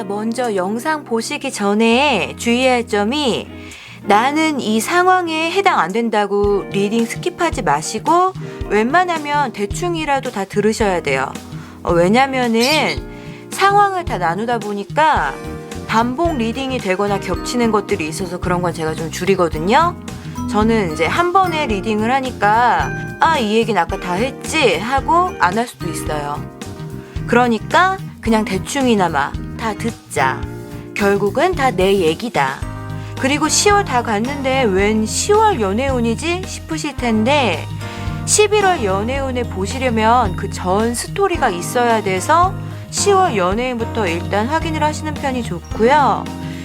먼저 영상 보시기 전에 주의할 점이 나는 이 상황에 해당 안 된다고 리딩 스킵하지 마시고 웬만하면 대충이라도 다 들으셔야 돼요. 왜냐면은 상황을 다 나누다 보니까 반복 리딩이 되거나 겹치는 것들이 있어서 그런 건 제가 좀 줄이거든요. 저는 이제 한 번에 리딩을 하니까 이 얘기는 아까 다 했지 하고 안 할 수도 있어요. 그러니까 그냥 대충이나마 다 듣자. 결국은 다 내 얘기다. 그리고 10월 다 갔는데 웬 10월 연애운이지 싶으실 텐데 11월 연애운을 보시려면 그 전 스토리가 있어야 돼서 10월 연애운부터 일단 확인을 하시는 편이 좋고요.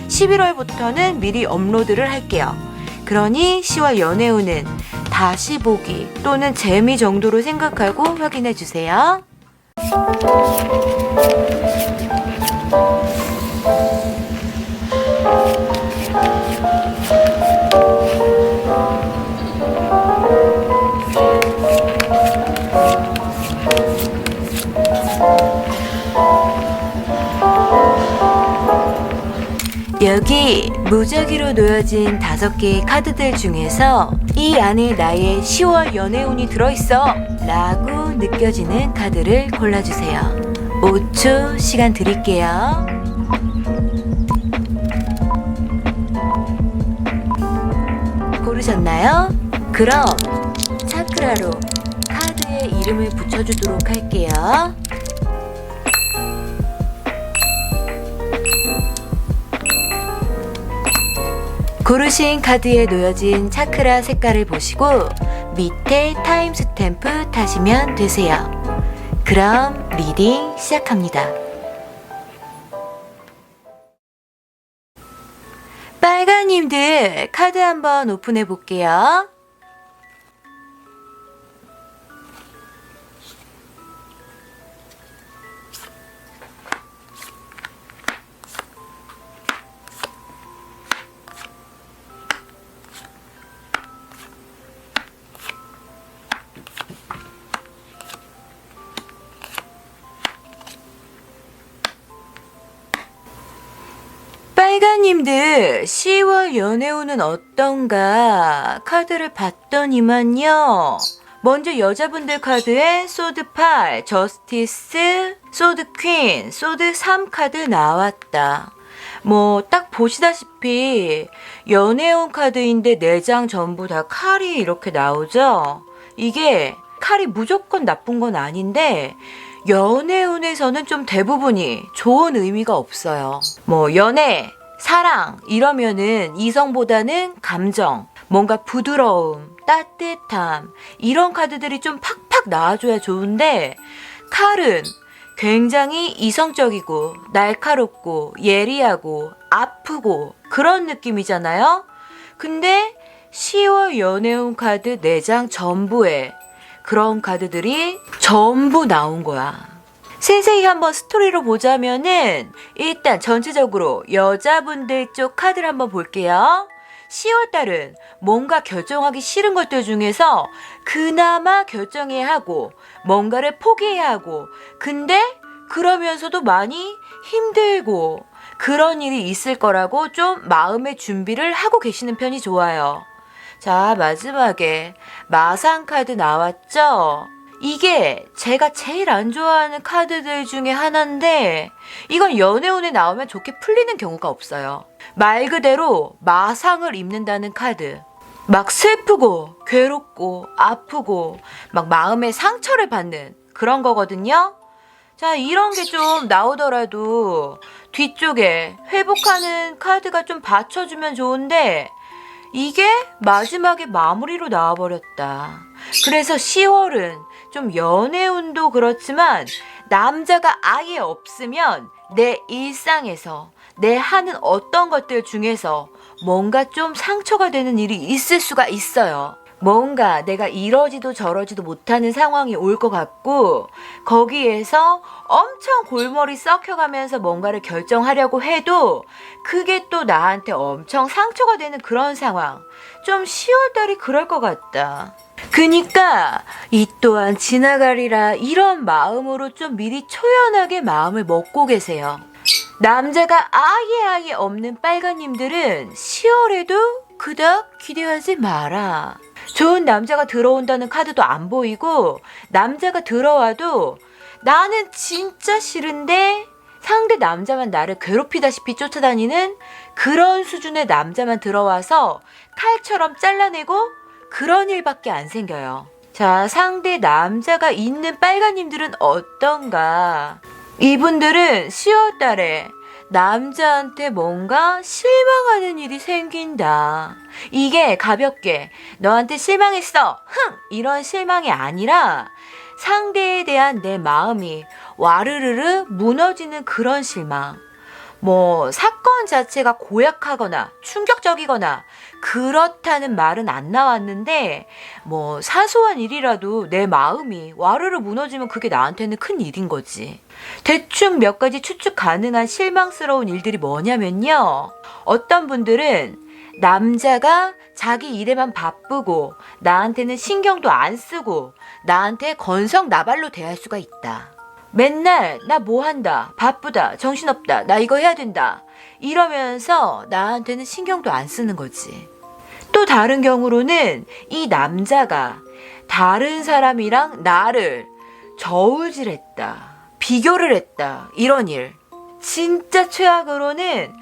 11월부터는 미리 업로드를 할게요. 그러니 10월 연애운은 다시 보기 또는 재미 정도로 생각하고 확인해 주세요. 여기 무작위로 놓여진 5개의 카드들 중에서 이 안에 나의 10월 연애운이 들어있어 라고 느껴지는 카드를 골라주세요. 5초 시간 드릴게요. 고르셨나요? 그럼 차크라로 카드에 이름을 붙여주도록 할게요. 고르신 카드에 놓여진 차크라 색깔을 보시고 밑에 타임 스탬프 타시면 되세요. 그럼 리딩 시작합니다. 빨간님들 카드 한번 오픈해 볼게요. 빨간님들 10월 연애운은 어떤가 카드를 봤더니만요. 먼저 여자분들 카드에 소드 8, 저스티스, 소드 퀸, 소드 3 카드 나왔다. 딱 보시다시피 연애운 카드인데 4장 전부 다 칼이 이렇게 나오죠. 이게 칼이 무조건 나쁜 건 아닌데 연애운에서는 좀 대부분이 좋은 의미가 없어요. 연애, 사랑 이러면은 이성보다는 감정, 뭔가 부드러움, 따뜻함 이런 카드들이 좀 팍팍 나와줘야 좋은데 칼은 굉장히 이성적이고 날카롭고 예리하고 아프고 그런 느낌이잖아요. 근데 10월 연애운 카드 4장 전부에 그런 카드들이 전부 나온 거야. 세세히 한번 스토리로 보자면은 일단 전체적으로 여자분들 쪽 카드를 한번 볼게요. 10월달은 뭔가 결정하기 싫은 것들 중에서 그나마 결정해야 하고 뭔가를 포기해야 하고 근데 그러면서도 많이 힘들고 그런 일이 있을 거라고 좀 마음의 준비를 하고 계시는 편이 좋아요. 자, 마지막에 마상 카드 나왔죠? 이게 제가 제일 안 좋아하는 카드들 중에 하나인데 이건 연애운에 나오면 좋게 풀리는 경우가 없어요. 말 그대로 마상을 입는다는 카드. 막 슬프고 괴롭고 아프고 막 마음에 상처를 받는 그런 거거든요. 자, 이런 게 좀 나오더라도 뒤쪽에 회복하는 카드가 좀 받쳐주면 좋은데 이게 마지막에 마무리로 나와버렸다. 그래서 10월은 좀 연애운도 그렇지만 남자가 아예 없으면 내 일상에서 내 하는 어떤 것들 중에서 뭔가 좀 상처가 되는 일이 있을 수가 있어요. 뭔가 내가 이러지도 저러지도 못하는 상황이 올 것 같고 거기에서 엄청 골머리 썩혀가면서 뭔가를 결정하려고 해도 그게 또 나한테 엄청 상처가 되는 그런 상황. 좀 10월달이 그럴 것 같다. 그니까 이 또한 지나가리라 이런 마음으로 좀 미리 초연하게 마음을 먹고 계세요. 남자가 아예 없는 빨간님들은 10월에도 그닥 기대하지 마라. 좋은 남자가 들어온다는 카드도 안 보이고 남자가 들어와도 나는 진짜 싫은데 상대 남자만 나를 괴롭히다시피 쫓아다니는 그런 수준의 남자만 들어와서 칼처럼 잘라내고 그런 일밖에 안 생겨요. 자, 상대 남자가 있는 빨간님들은 어떤가? 이분들은 10월 달에 남자한테 뭔가 실망하는 일이 생긴다. 이게 가볍게 너한테 실망했어. 이런 실망이 아니라 상대에 대한 내 마음이 와르르르 무너지는 그런 실망. 뭐 사건 자체가 고약하거나 충격적이거나 그렇다는 말은 안 나왔는데 뭐 사소한 일이라도 내 마음이 와르르 무너지면 그게 나한테는 큰 일인 거지. 대충 몇 가지 추측 가능한 실망스러운 일들이 뭐냐면요. 어떤 분들은 남자가 자기 일에만 바쁘고 나한테는 신경도 안 쓰고 나한테 건성나발로 대할 수가 있다. 맨날 나 뭐 한다, 바쁘다, 정신없다, 나 이거 해야 된다 이러면서 나한테는 신경도 안 쓰는 거지. 또 다른 경우로는 이 남자가 다른 사람이랑 나를 저울질했다, 비교를 했다, 이런 일. 진짜 최악으로는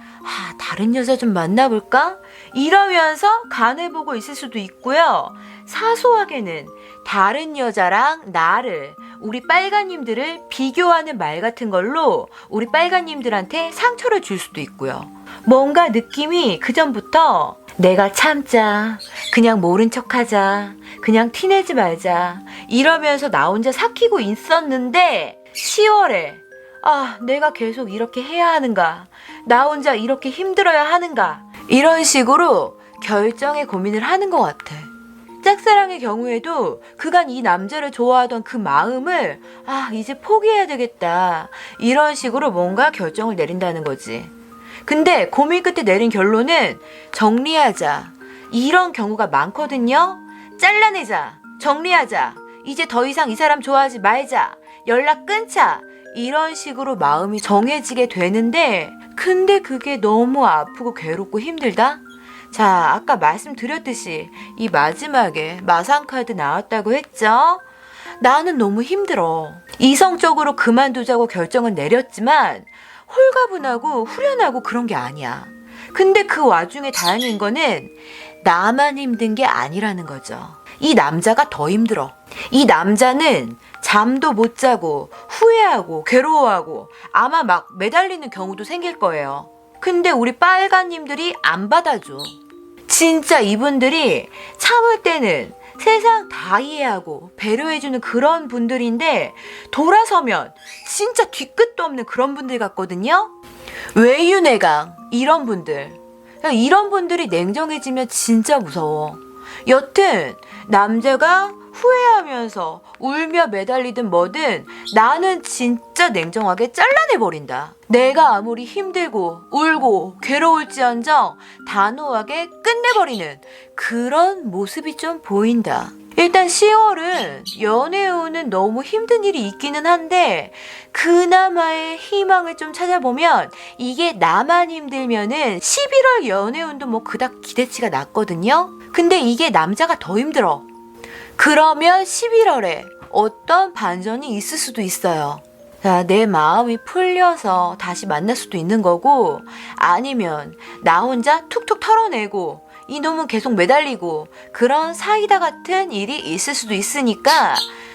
다른 여자 좀 만나볼까? 이러면서 간해보고 있을 수도 있고요. 사소하게는 다른 여자랑 나를, 우리 빨간님들을 비교하는 말 같은 걸로 우리 빨간님들한테 상처를 줄 수도 있고요. 뭔가 느낌이 그전부터 내가 참자, 그냥 모른 척하자, 그냥 티내지 말자 이러면서 나 혼자 삭히고 있었는데 10월에 내가 계속 이렇게 해야 하는가, 나 혼자 이렇게 힘들어야 하는가, 이런 식으로 결정에 고민을 하는 것 같아. 짝사랑의 경우에도 그간 이 남자를 좋아하던 그 마음을 이제 포기해야 되겠다 이런 식으로 뭔가 결정을 내린다는 거지. 근데 고민 끝에 내린 결론은 정리하자 이런 경우가 많거든요. 잘라내자, 정리하자, 이제 더 이상 이 사람 좋아하지 말자, 연락 끊자 이런 식으로 마음이 정해지게 되는데, 근데 그게 너무 아프고 괴롭고 힘들다? 자, 아까 말씀드렸듯이 이 마지막에 마상카드 나왔다고 했죠? 나는 너무 힘들어. 이성적으로 그만두자고 결정은 내렸지만 홀가분하고 후련하고 그런 게 아니야. 근데 그 와중에 다행인 거는 나만 힘든 게 아니라는 거죠. 이 남자가 더 힘들어. 이 남자는 잠도 못 자고 후회하고 괴로워하고 아마 막 매달리는 경우도 생길 거예요. 근데 우리 빨간님들이 안 받아줘. 진짜 이분들이 참을 때는 세상 다 이해하고 배려해주는 그런 분들인데 돌아서면 진짜 뒤끝도 없는 그런 분들 같거든요. 외유내강 이런 분들. 이런 분들이 냉정해지면 진짜 무서워. 여튼 남자가 후회하면서 울며 매달리든 뭐든 나는 진짜 냉정하게 잘라내버린다. 내가 아무리 힘들고 울고 괴로울지언정 단호하게 끝내버리는 그런 모습이 좀 보인다. 일단 10월은 연애운은 너무 힘든 일이 있기는 한데 그나마의 희망을 좀 찾아보면 이게 나만 힘들면은 11월 연애운도 뭐 그닥 기대치가 낮거든요. 근데 이게 남자가 더 힘들어. 그러면 11월에 어떤 반전이 있을 수도 있어요. 자, 내 마음이 풀려서 다시 만날 수도 있는 거고, 아니면 나 혼자 툭툭 털어내고 이놈은 계속 매달리고 그런 사이다 같은 일이 있을 수도 있으니까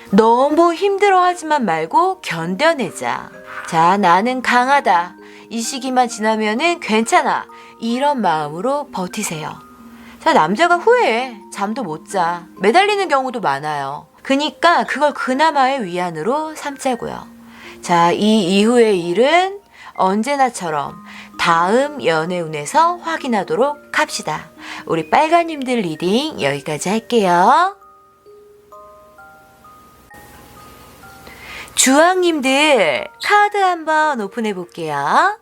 너무 힘들어하지만 말고 견뎌내자. 자, 나는 강하다. 이 시기만 지나면은 괜찮아. 이런 마음으로 버티세요. 자, 남자가 후회해. 잠도 못 자. 매달리는 경우도 많아요. 그니까 그걸 그나마의 위안으로 삼자고요. 자, 이 이후의 일은 언제나처럼 다음 연애운에서 확인하도록 합시다. 우리 빨간님들 리딩 여기까지 할게요. 주황님들 카드 한번 오픈해 볼게요.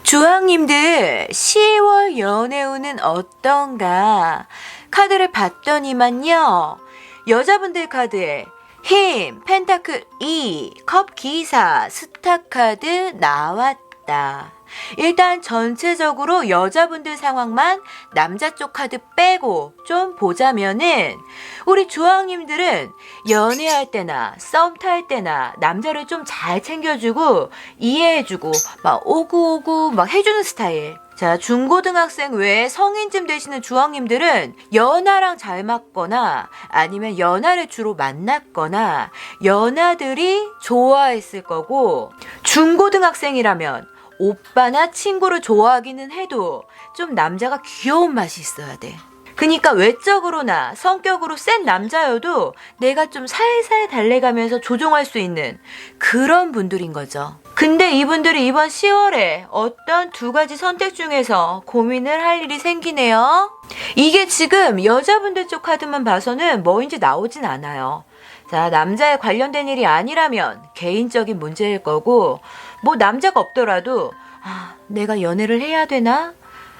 주황님들 10월 연애운은 어떤가? 카드를 봤더니만요. 여자분들 카드에 힘, 펜타클 2, 컵 기사, 스타 카드 나왔다. 일단 전체적으로 여자분들 상황만 남자 쪽 카드 빼고 좀 보자면은 우리 주황님들은 연애할 때나 썸 탈 때나 남자를 좀 잘 챙겨주고 이해해주고 막 오구오구 막 해주는 스타일. 자, 중고등학생 외에 성인쯤 되시는 주황님들은 연하랑 잘 맞거나 아니면 연하를 주로 만났거나 연하들이 좋아했을 거고, 중고등학생이라면 오빠나 친구를 좋아하기는 해도 좀 남자가 귀여운 맛이 있어야 돼. 그니까 외적으로나 성격으로 센 남자여도 내가 좀 살살 달래가면서 조종할 수 있는 그런 분들인 거죠. 근데 이분들이 이번 10월에 어떤 두 가지 선택 중에서 고민을 할 일이 생기네요. 이게 지금 여자분들 쪽 카드만 봐서는 뭐인지 나오진 않아요. 자, 남자에 관련된 일이 아니라면 개인적인 문제일 거고, 뭐 남자가 없더라도 내가 연애를 해야 되나?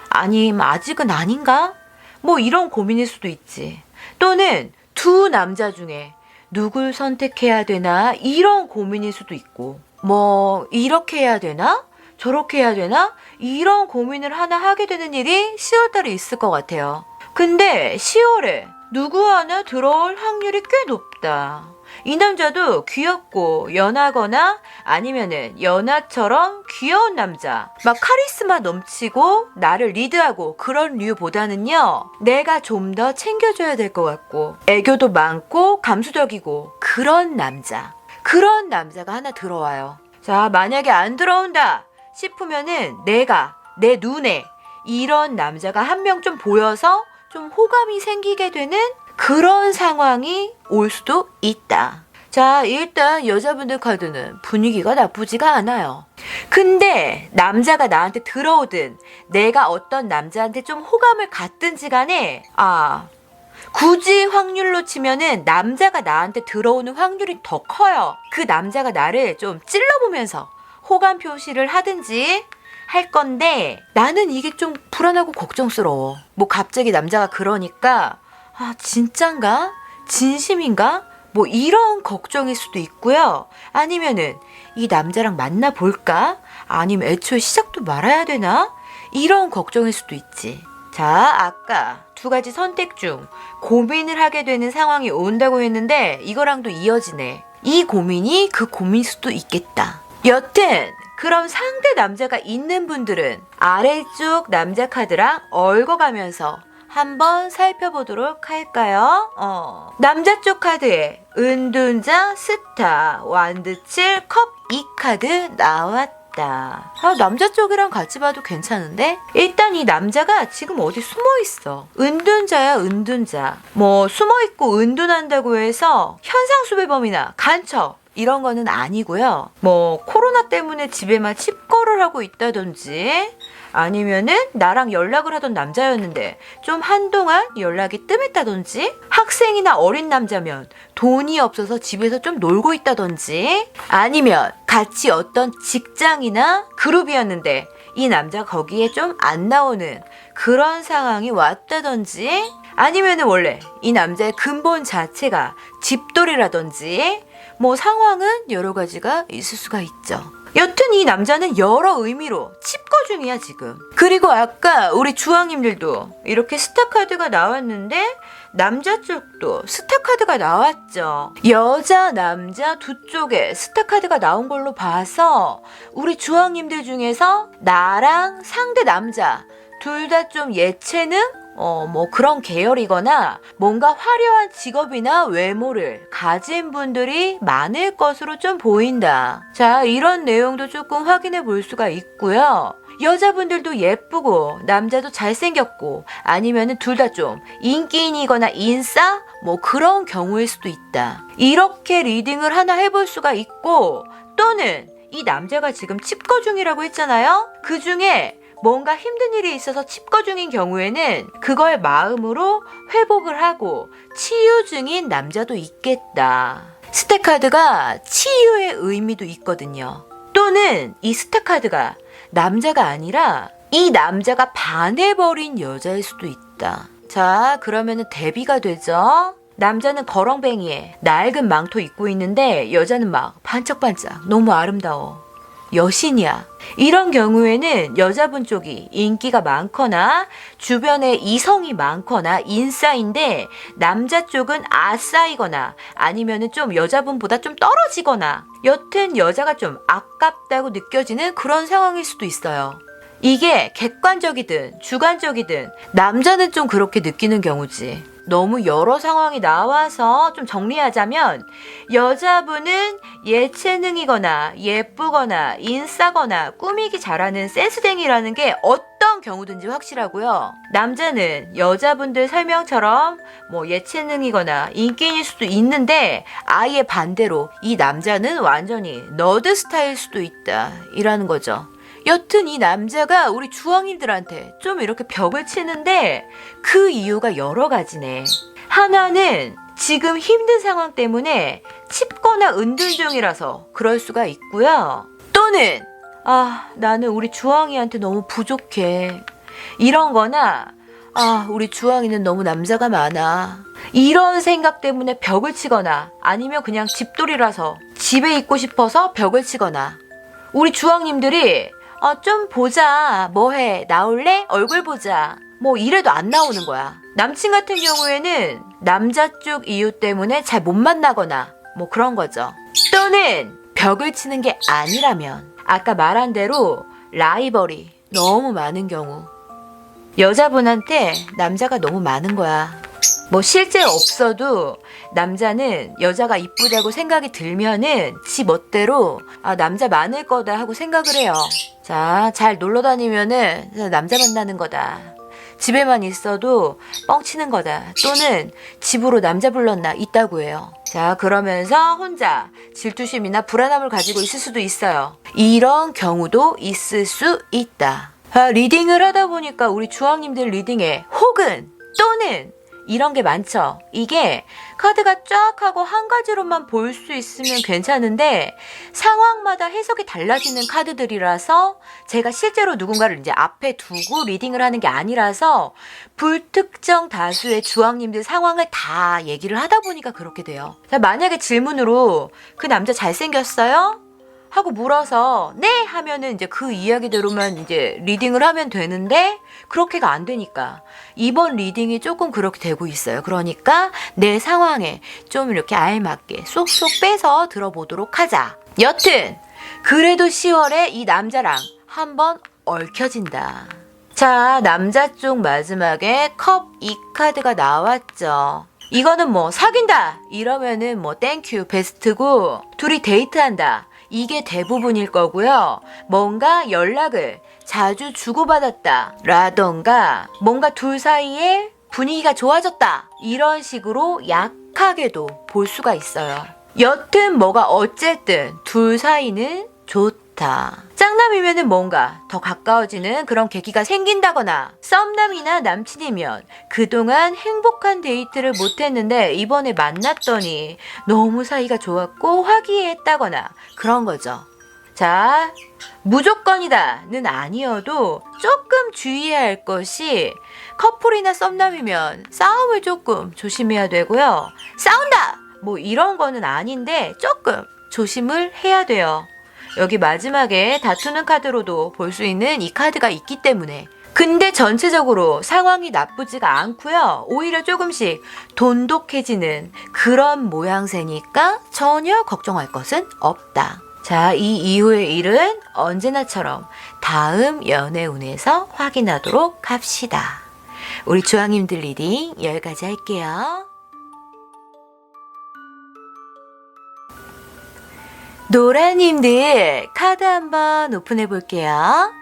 아니면 아직은 아닌가? 뭐 이런 고민일 수도 있지. 또는 두 남자 중에 누굴 선택해야 되나? 이런 고민일 수도 있고, 뭐 이렇게 해야 되나? 저렇게 해야 되나? 이런 고민을 하나 하게 되는 일이 10월달에 있을 것 같아요. 근데 10월에 누구 하나 들어올 확률이 꽤 높다. 이 남자도 귀엽고 연하거나 아니면은 연하처럼 귀여운 남자, 막 카리스마 넘치고 나를 리드하고 그런 류보다는요, 내가 좀 더 챙겨줘야 될 것 같고 애교도 많고 감수적이고 그런 남자가 하나 들어와요. 자, 만약에 안 들어온다 싶으면은 내가 내 눈에 이런 남자가 한 명 좀 보여서 좀 호감이 생기게 되는 그런 상황이 올 수도 있다. 자, 일단 여자분들 카드는 분위기가 나쁘지가 않아요. 근데 남자가 나한테 들어오든 내가 어떤 남자한테 좀 호감을 갖든지 간에 굳이 확률로 치면은 남자가 나한테 들어오는 확률이 더 커요. 그 남자가 나를 좀 찔러보면서 호감 표시를 하든지 할 건데, 나는 이게 좀 불안하고 걱정스러워. 뭐 갑자기 남자가 그러니까 진짠가? 진심인가? 뭐 이런 걱정일 수도 있고요. 아니면은 이 남자랑 만나볼까? 아니면 애초에 시작도 말아야 되나? 이런 걱정일 수도 있지. 자, 아까 두 가지 선택 중 고민을 하게 되는 상황이 온다고 했는데 이거랑도 이어지네. 이 고민이 그 고민일 수도 있겠다. 여튼 그럼 상대 남자가 있는 분들은 아래쪽 남자 카드랑 얽어가면서 한번 살펴보도록 할까요? 남자 쪽 카드에 은둔자, 스타, 완드 7, 컵 2 카드 나왔다. 남자 쪽이랑 같이 봐도 괜찮은데? 일단 이 남자가 지금 어디 숨어있어. 은둔자야, 은둔자. 뭐 숨어있고 은둔한다고 해서 현상수배범이나 간첩 이런 거는 아니고요. 뭐 코로나 때문에 집에만 칩거를 하고 있다든지, 아니면은 나랑 연락을 하던 남자였는데 좀 한동안 연락이 뜸했다든지, 학생이나 어린 남자면 돈이 없어서 집에서 좀 놀고 있다든지, 아니면 같이 어떤 직장이나 그룹이었는데 이 남자가 거기에 좀 안 나오는 그런 상황이 왔다든지, 아니면은 원래 이 남자의 근본 자체가 집돌이라든지, 뭐 상황은 여러 가지가 있을 수가 있죠. 여튼 이 남자는 여러 의미로 칩거 중이야 지금. 그리고 아까 우리 주황님들도 이렇게 스타 카드가 나왔는데 남자 쪽도 스타 카드가 나왔죠. 여자 남자 두 쪽에 스타 카드가 나온 걸로 봐서 우리 주황님들 중에서 나랑 상대 남자 둘 다 좀 예체능? 뭐 그런 계열이거나 뭔가 화려한 직업이나 외모를 가진 분들이 많을 것으로 좀 보인다. 자, 이런 내용도 조금 확인해 볼 수가 있고요. 여자분들도 예쁘고 남자도 잘생겼고 아니면은 둘 다 좀 인기인이거나 인싸? 뭐 그런 경우일 수도 있다. 이렇게 리딩을 하나 해볼 수가 있고, 또는 이 남자가 지금 칩거 중이라고 했잖아요. 그 중에 뭔가 힘든 일이 있어서 칩거 중인 경우에는 그걸 마음으로 회복을 하고 치유 중인 남자도 있겠다. 스타 카드가 치유의 의미도 있거든요. 또는 이 스타 카드가 남자가 아니라 이 남자가 반해버린 여자일 수도 있다. 자, 그러면은 대비가 되죠. 남자는 거렁뱅이에 낡은 망토 입고 있는데 여자는 막 반짝반짝 너무 아름다워. 여신이야. 이런 경우에는 여자분 쪽이 인기가 많거나 주변에 이성이 많거나 인싸인데 남자 쪽은 아싸이거나 아니면은 좀 여자분보다 좀 떨어지거나 여튼 여자가 좀 아깝다고 느껴지는 그런 상황일 수도 있어요. 이게 객관적이든 주관적이든 남자는 좀 그렇게 느끼는 경우지. 너무 여러 상황이 나와서 좀 정리하자면 여자분은 예체능이거나 예쁘거나 인싸거나 꾸미기 잘하는 센스쟁이라는 게 어떤 경우든지 확실하고요. 남자는 여자분들 설명처럼 뭐 예체능이거나 인기인일 수도 있는데 아예 반대로 이 남자는 완전히 너드 스타일 수도 있다 이라는 거죠. 여튼 이 남자가 우리 주황인들한테 좀 이렇게 벽을 치는데 그 이유가 여러 가지네. 하나는 지금 힘든 상황 때문에 칩거나 은둔 중이라서 그럴 수가 있고요. 또는 나는 우리 주황이한테 너무 부족해. 이런 거나 우리 주황이는 너무 남자가 많아. 이런 생각 때문에 벽을 치거나 아니면 그냥 집돌이라서 집에 있고 싶어서 벽을 치거나 우리 주황님들이 좀 보자. 뭐해? 나올래? 얼굴 보자. 뭐 이래도 안 나오는 거야. 남친 같은 경우에는 남자 쪽 이유 때문에 잘 못 만나거나 뭐 그런 거죠. 또는 벽을 치는 게 아니라면 아까 말한 대로 라이벌이 너무 많은 경우. 여자분한테 남자가 너무 많은 거야. 뭐 실제 없어도 남자는 여자가 이쁘다고 생각이 들면은 지 멋대로 남자 많을 거다 하고 생각을 해요. 자, 잘 놀러 다니면은 남자 만나는 거다. 집에만 있어도 뻥치는 거다. 또는 집으로 남자 불렀나 있다고 해요. 자, 그러면서 혼자 질투심이나 불안함을 가지고 있을 수도 있어요. 이런 경우도 있을 수 있다. 리딩을 하다 보니까 우리 주황님들 리딩에 혹은 또는 이런 게 많죠. 이게 카드가 쫙 하고 한 가지로만 볼 수 있으면 괜찮은데 상황마다 해석이 달라지는 카드들이라서 제가 실제로 누군가를 이제 앞에 두고 리딩을 하는 게 아니라서 불특정 다수의 주황님들 상황을 다 얘기를 하다 보니까 그렇게 돼요. 자, 만약에 질문으로 그 남자 잘생겼어요? 하고 물어서 네 하면은 이제 그 이야기대로만 이제 리딩을 하면 되는데 그렇게가 안 되니까 이번 리딩이 조금 그렇게 되고 있어요. 그러니까 내 상황에 좀 이렇게 알맞게 쏙쏙 빼서 들어보도록 하자. 여튼 그래도 10월에 이 남자랑 한번 얽혀진다. 자, 남자 쪽 마지막에 컵 2카드가 나왔죠. 이거는 뭐 사귄다 이러면은 뭐 땡큐 베스트고 둘이 데이트한다. 이게 대부분일 거고요. 뭔가 연락을 자주 주고받았다 라던가 뭔가 둘 사이에 분위기가 좋아졌다 이런 식으로 약하게도 볼 수가 있어요. 여튼 뭐가 어쨌든 둘 사이는 좋다. 짝남이면은 뭔가 더 가까워지는 그런 계기가 생긴다거나 썸남이나 남친이면 그동안 행복한 데이트를 못했는데 이번에 만났더니 너무 사이가 좋았고 화기애애했다거나 그런 거죠. 자, 무조건이다는 아니어도 조금 주의해야 할 것이 커플이나 썸남이면 싸움을 조금 조심해야 되고요. 싸운다! 뭐 이런 거는 아닌데 조금 조심을 해야 돼요. 여기 마지막에 다투는 카드로도 볼 수 있는 이 카드가 있기 때문에 근데 전체적으로 상황이 나쁘지가 않고요. 오히려 조금씩 돈독해지는 그런 모양새니까 전혀 걱정할 것은 없다. 자, 이 이후의 일은 언제나처럼 다음 연애운에서 확인하도록 합시다. 우리 주황님들 리딩 여기까지 할게요. 노라님들 카드 한번 오픈해 볼게요.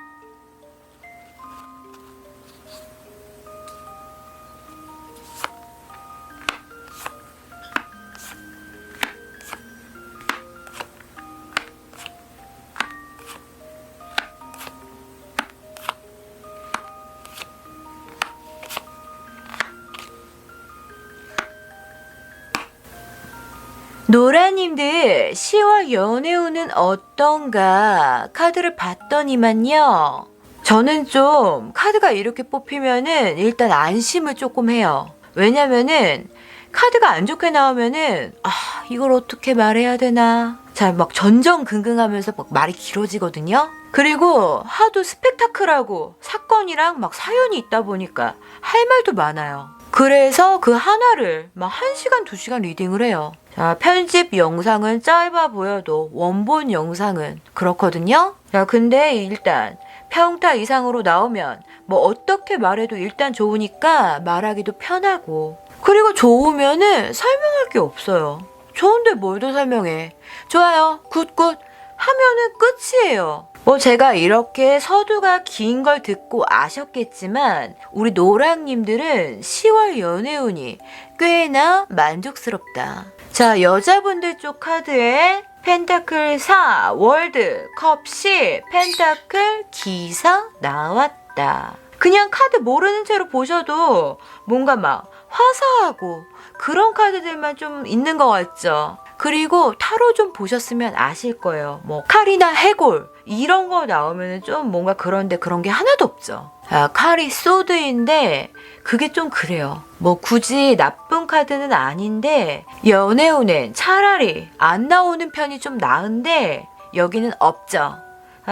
노라님들 10월 연애운은 어떤가 카드를 봤더니만요. 저는 좀 카드가 이렇게 뽑히면은 일단 안심을 조금 해요. 왜냐면은 카드가 안 좋게 나오면은 이걸 어떻게 말해야 되나. 자, 막 전전긍긍하면서 막 말이 길어지거든요. 그리고 하도 스펙타클하고 사건이랑 막 사연이 있다 보니까 할 말도 많아요. 그래서 그 하나를 막 1시간, 2시간 리딩을 해요. 자, 편집 영상은 짧아 보여도 원본 영상은 그렇거든요. 자, 근데 일단 평타 이상으로 나오면 뭐 어떻게 말해도 일단 좋으니까 말하기도 편하고, 그리고 좋으면은 설명할 게 없어요. 좋은데 뭘 더 설명해. 좋아요, 굿굿 하면은 끝이에요. 뭐 제가 이렇게 서두가 긴 걸 듣고 아셨겠지만 우리 노랑님들은 10월 연애운이 꽤나 만족스럽다. 자, 여자분들 쪽 카드에 펜타클 4, 월드, 컵 10, 펜타클, 기사 나왔다. 그냥 카드 모르는 채로 보셔도 뭔가 막 화사하고 그런 카드들만 좀 있는 것 같죠. 그리고 타로 좀 보셨으면 아실 거예요. 뭐 칼이나 해골 이런 거 나오면 좀 뭔가 그런데 그런 게 하나도 없죠. 칼이 소드인데 그게 좀 그래요. 뭐 굳이 나쁜 카드는 아닌데 연애운엔 차라리 안 나오는 편이 좀 나은데 여기는 없죠.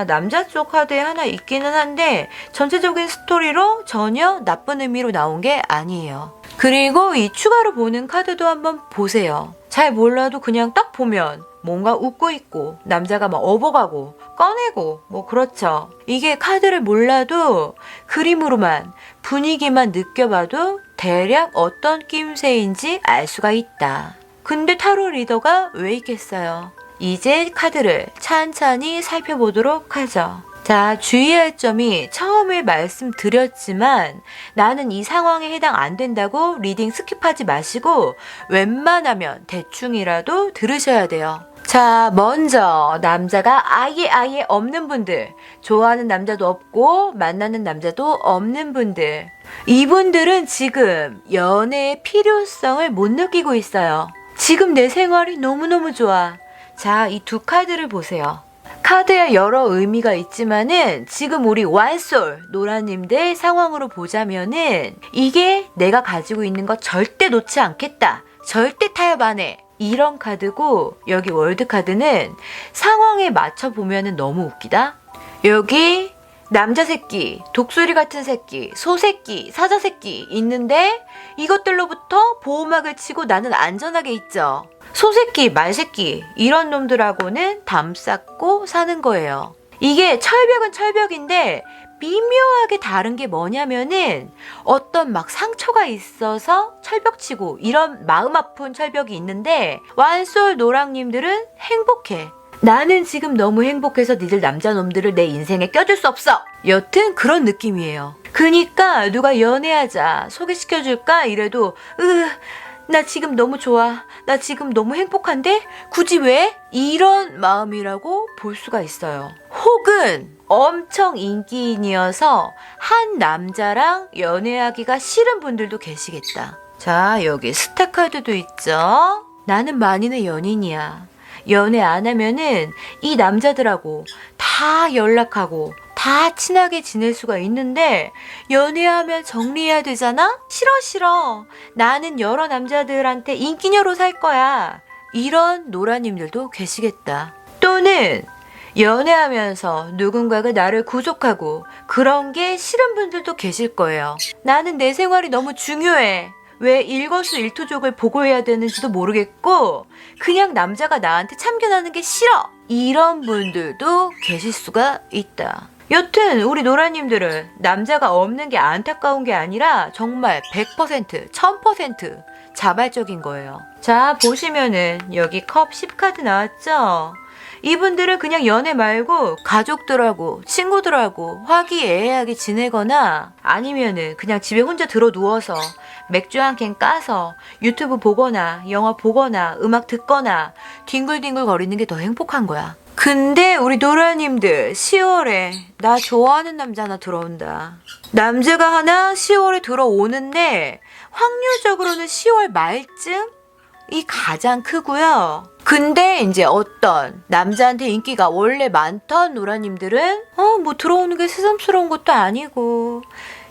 남자 쪽 카드에 하나 있기는 한데 전체적인 스토리로 전혀 나쁜 의미로 나온 게 아니에요. 그리고 이 추가로 보는 카드도 한번 보세요. 잘 몰라도 그냥 딱 보면 뭔가 웃고 있고 남자가 막 업어가고 꺼내고 뭐 그렇죠. 이게 카드를 몰라도 그림으로만 분위기만 느껴봐도 대략 어떤 낌새인지 알 수가 있다. 근데 타로 리더가 왜 있겠어요? 이제 카드를 찬찬히 살펴보도록 하죠. 자, 주의할 점이 처음에 말씀드렸지만 나는 이 상황에 해당 안 된다고 리딩 스킵하지 마시고 웬만하면 대충이라도 들으셔야 돼요. 자, 먼저 남자가 아예 없는 분들, 좋아하는 남자도 없고 만나는 남자도 없는 분들, 이분들은 지금 연애의 필요성을 못 느끼고 있어요. 지금 내 생활이 너무너무 좋아. 자, 이 두 카드를 보세요. 카드에 여러 의미가 있지만은 지금 우리 완솔 노라님들 상황으로 보자면은 이게 내가 가지고 있는 거 절대 놓지 않겠다, 절대 타협 안 해, 이런 카드고, 여기 월드 카드는 상황에 맞춰 보면은 너무 웃기다. 여기 남자 새끼, 독수리 같은 새끼, 소 새끼, 사자 새끼 있는데 이것들로부터 보호막을 치고 나는 안전하게 있죠. 소새끼, 말새끼 이런 놈들하고는 담 쌓고 사는 거예요. 이게 철벽은 철벽인데 미묘하게 다른 게 뭐냐면은 어떤 막 상처가 있어서 철벽치고 이런 마음 아픈 철벽이 있는데 완솔 노랑님들은 행복해. 나는 지금 너무 행복해서 니들 남자놈들을 내 인생에 껴줄 수 없어. 여튼 그런 느낌이에요. 그니까 누가 연애하자 소개시켜줄까 이래도 나 지금 너무 좋아, 나 지금 너무 행복한데 굳이 왜? 이런 마음이라고 볼 수가 있어요. 혹은 엄청 인기인이어서 한 남자랑 연애하기가 싫은 분들도 계시겠다. 자, 여기 스타 카드도 있죠. 나는 만인의 연인이야. 연애 안 하면은 이 남자들하고 다 연락하고 다 친하게 지낼 수가 있는데 연애하면 정리해야 되잖아? 싫어. 나는 여러 남자들한테 인기녀로 살 거야. 이런 노라님들도 계시겠다. 또는 연애하면서 누군가가 나를 구속하고 그런 게 싫은 분들도 계실 거예요. 나는 내 생활이 너무 중요해. 왜 일거수일투족을 보고해야 되는지도 모르겠고 그냥 남자가 나한테 참견하는 게 싫어. 이런 분들도 계실 수가 있다. 여튼 우리 노라님들은 남자가 없는 게 안타까운 게 아니라 정말 100%, 1000% 자발적인 거예요. 자, 보시면은 여기 컵 10카드 나왔죠? 이분들은 그냥 연애 말고 가족들하고 친구들하고 화기애애하게 지내거나 아니면은 그냥 집에 혼자 들어 누워서 맥주 한 캔 까서 유튜브 보거나 영화 보거나 음악 듣거나 뒹굴뒹굴 거리는 게 더 행복한 거야. 근데 우리 노라님들 10월에 나 좋아하는 남자 하나 들어온다. 남자가 하나 10월에 들어오는데 확률적으로는 10월 말쯤? 이 가장 크고요. 근데 이제 어떤 남자한테 인기가 원래 많던 노라님들은 뭐 들어오는 게 새삼스러운 것도 아니고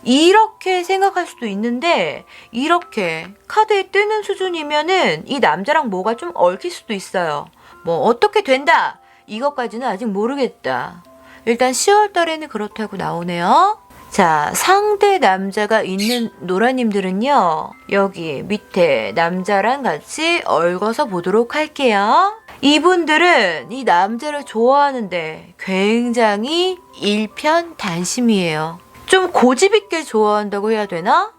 이렇게 생각할 수도 있는데 이렇게 카드에 뜨는 수준이면은 이 남자랑 뭐가 좀 얽힐 수도 있어요. 뭐 어떻게 된다 이것까지는 아직 모르겠다. 일단 10월 달에는 그렇다고 나오네요. 자, 상대 남자가 있는 노라님들은요, 여기 밑에 남자랑 같이 얽어서 보도록 할게요. 이분들은 이 남자를 좋아하는데 굉장히 일편단심이에요. 좀 고집 있게 좋아한다고 해야 되나?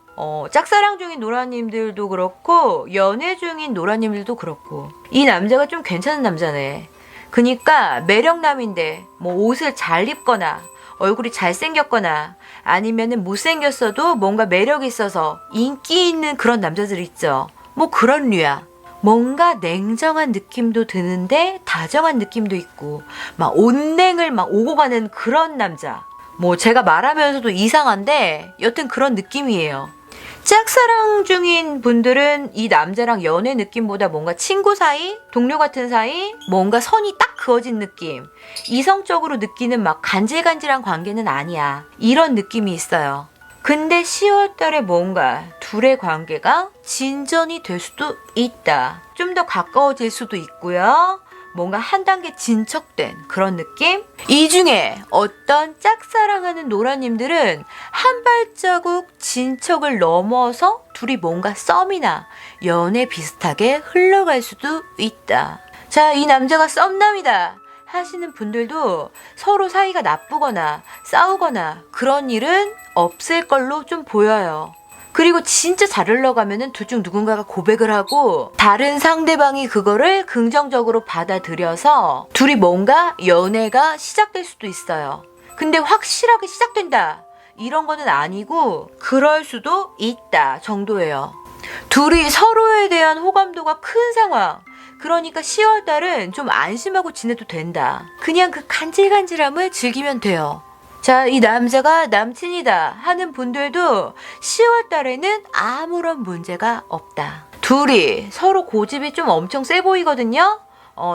짝사랑 중인 노라님들도 그렇고 연애 중인 노라님들도 그렇고 이 남자가 좀 괜찮은 남자네. 그니까 매력남인데 뭐 옷을 잘 입거나 얼굴이 잘생겼거나 아니면은 못생겼어도 뭔가 매력이 있어서 인기 있는 그런 남자들 있죠. 뭐 그런 류야. 뭔가 냉정한 느낌도 드는데 다정한 느낌도 있고 막 온냉을 막 오고 가는 그런 남자. 뭐 제가 말하면서도 이상한데 여튼 그런 느낌이에요. 짝사랑 중인 분들은 이 남자랑 연애 느낌보다 뭔가 친구 사이, 동료 같은 사이, 뭔가 선이 딱 그어진 느낌. 이성적으로 느끼는 막 간질간질한 관계는 아니야. 이런 느낌이 있어요. 근데 10월 달에 뭔가 둘의 관계가 진전이 될 수도 있다. 좀 더 가까워질 수도 있고요. 뭔가 한 단계 진척된 그런 느낌? 이 중에 어떤 짝사랑하는 노라님들은 한 발자국 진척을 넘어서 둘이 뭔가 썸이나 연애 비슷하게 흘러갈 수도 있다. 자, 이 남자가 썸남이다 하시는 분들도 서로 사이가 나쁘거나 싸우거나 그런 일은 없을 걸로 좀 보여요. 그리고 진짜 잘 흘러가면은 둘 중 누군가가 고백을 하고 다른 상대방이 그거를 긍정적으로 받아들여서 둘이 뭔가 연애가 시작될 수도 있어요. 근데 확실하게 시작된다 이런 거는 아니고 그럴 수도 있다 정도예요. 둘이 서로에 대한 호감도가 큰 상황. 그러니까 10월 달은 좀 안심하고 지내도 된다. 그냥 그 간질간질함을 즐기면 돼요. 자, 이 남자가 남친이다 하는 분들도 10월 달에는 아무런 문제가 없다. 둘이 서로 고집이 좀 엄청 세 보이거든요.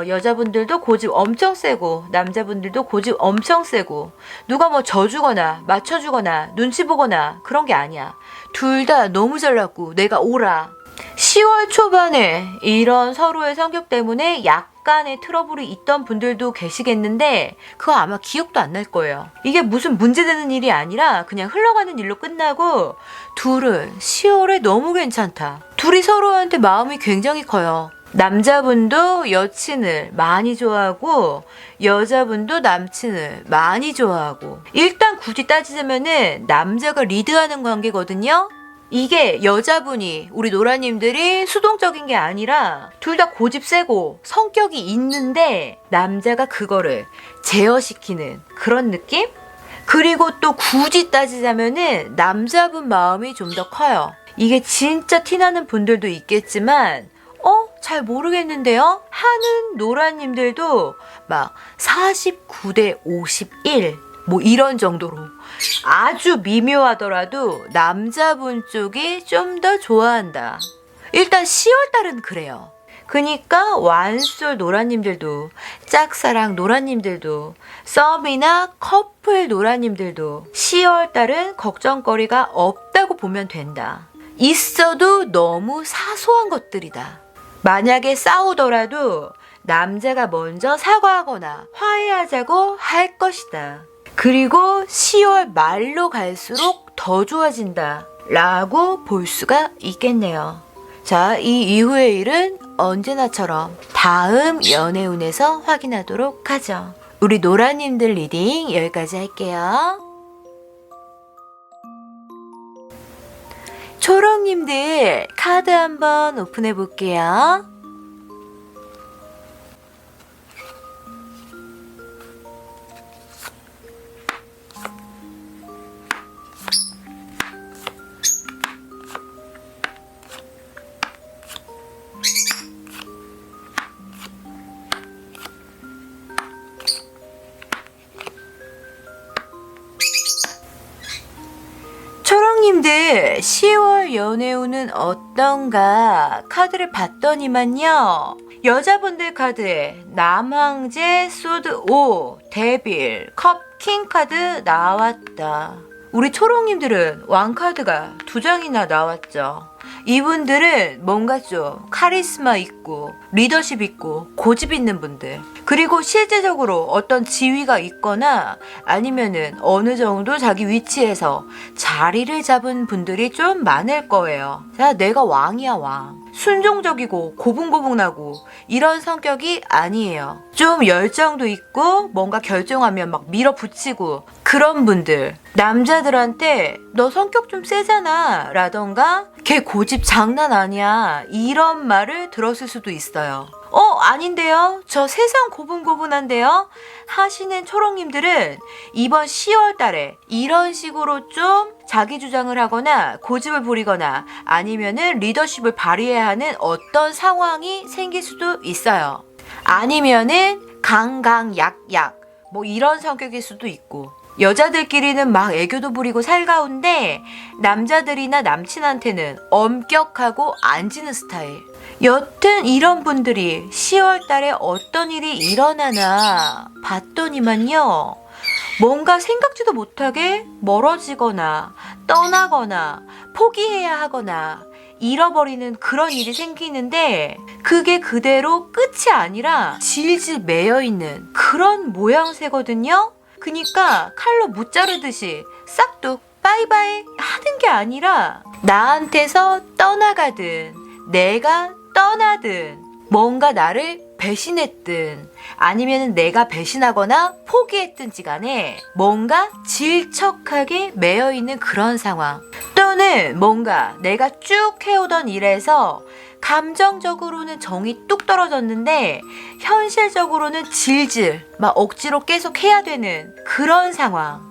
여자분들도 고집 엄청 세고 남자분들도 고집 엄청 세고 누가 뭐 져주거나 맞춰주거나 눈치 보거나 그런 게 아니야. 둘 다 너무 잘났고 내가 오라. 10월 초반에 이런 서로의 성격 때문에 약간의 트러블이 있던 분들도 계시겠는데 그거 아마 기억도 안 날 거예요. 이게 무슨 문제되는 일이 아니라 그냥 흘러가는 일로 끝나고 둘은 10월에 너무 괜찮다. 둘이 서로한테 마음이 굉장히 커요. 남자분도 여친을 많이 좋아하고 여자분도 남친을 많이 좋아하고 일단 굳이 따지자면은 남자가 리드하는 관계거든요. 이게 여자분이 우리 노라님들이 수동적인 게 아니라 둘 다 고집 세고 성격이 있는데 남자가 그거를 제어시키는 그런 느낌? 그리고 또 굳이 따지자면은 남자분 마음이 좀 더 커요. 이게 진짜 티나는 분들도 있겠지만 잘 모르겠는데요? 하는 노라님들도 막 49대 51 뭐 이런 정도로 아주 미묘하더라도 남자분 쪽이 좀 더 좋아한다. 일단 10월 달은 그래요. 그니까 완솔 노라님들도 짝사랑 노라님들도 썸이나 커플 노라님들도 10월 달은 걱정거리가 없다고 보면 된다. 있어도 너무 사소한 것들이다. 만약에 싸우더라도 남자가 먼저 사과하거나 화해하자고 할 것이다. 그리고 10월 말로 갈수록 더 좋아진다 라고 볼 수가 있겠네요. 자, 이 이후의 일은 언제나처럼 다음 연애운에서 확인하도록 하죠. 우리 노라님들 리딩 여기까지 할게요. 초롱님들 카드 한번 오픈해 볼게요. 초롱님들 10월 연애운은 어떤가 카드를 봤더니만요. 여자분들 카드에 남황제, 소드 5, 데빌, 컵, 킹 카드 나왔다. 우리 초롱님들은 왕카드가 2장이나 나왔죠. 이분들은 뭔가 좀 카리스마 있고 리더십 있고 고집 있는 분들, 그리고 실제적으로 어떤 지위가 있거나 아니면은 어느 정도 자기 위치에서 자리를 잡은 분들이 좀 많을 거예요. 자, 내가 왕이야 왕. 순종적이고 고분고분하고 이런 성격이 아니에요. 좀 열정도 있고 뭔가 결정하면 막 밀어붙이고 그런 분들. 남자들한테 너 성격 좀 세잖아 라던가 걔 고집 장난 아니야 이런 말을 들었을 수도 있어요. 아닌데요? 저 세상 고분고분한데요? 하시는 초롱님들은 이번 10월 달에 이런 식으로 좀 자기 주장을 하거나 고집을 부리거나 아니면은 리더십을 발휘해야 하는 어떤 상황이 생길 수도 있어요. 아니면은 강강약약 뭐 이런 성격일 수도 있고, 여자들끼리는 막 애교도 부리고 살가운데 남자들이나 남친한테는 엄격하고 안 지는 스타일. 여튼 이런 분들이 10월 달에 어떤 일이 일어나나 봤더니만요. 뭔가 생각지도 못하게 멀어지거나 떠나거나 포기해야 하거나 잃어버리는 그런 일이 생기는데 그게 그대로 끝이 아니라 질질 매여있는 그런 모양새거든요. 그니까 칼로 무자르듯이 싹둑 빠이빠이 하는 게 아니라 나한테서 떠나가든 내가 떠나든 뭔가 나를 배신했든 아니면 내가 배신하거나 포기했든지 간에 뭔가 질척하게 매여있는 그런 상황, 또는 뭔가 내가 쭉 해오던 일에서 감정적으로는 정이 뚝 떨어졌는데 현실적으로는 질질 막 억지로 계속 해야 되는 그런 상황,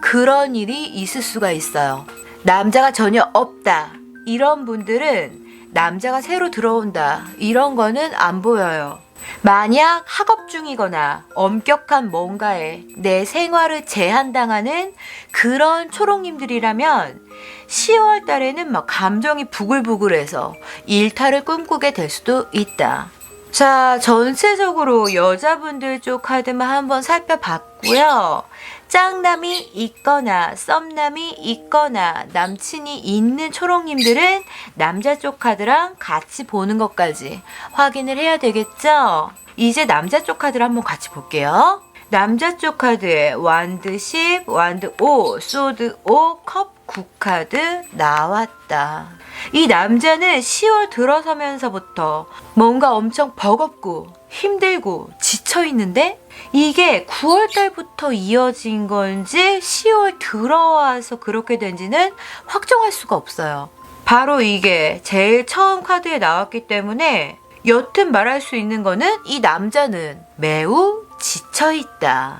그런 일이 있을 수가 있어요. 남자가 전혀 없다 이런 분들은 남자가 새로 들어온다 이런 거는 안 보여요. 만약 학업 중이거나 엄격한 뭔가에 내 생활을 제한당하는 그런 초롱님들이라면 10월 달에는 막 감정이 부글부글해서 일탈을 꿈꾸게 될 수도 있다. 자, 전체적으로 여자분들 쪽 카드만 한번 살펴봤고요. 짝남이 있거나 썸남이 있거나 남친이 있는 초롱님들은 남자 쪽 카드랑 같이 보는 것까지 확인을 해야 되겠죠? 이제 남자 쪽 카드를 한번 같이 볼게요. 남자 쪽 카드에 완드 10, 완드 5, 소드 5, 컵 9카드 나왔다. 이 남자는 10월 들어서면서부터 뭔가 엄청 버겁고 힘들고 지쳐있는데 이게 9월 달부터 이어진 건지 10월 들어와서 그렇게 된지는 확정할 수가 없어요. 바로 이게 제일 처음 카드에 나왔기 때문에 여튼 말할 수 있는 거는 이 남자는 매우 지쳐있다.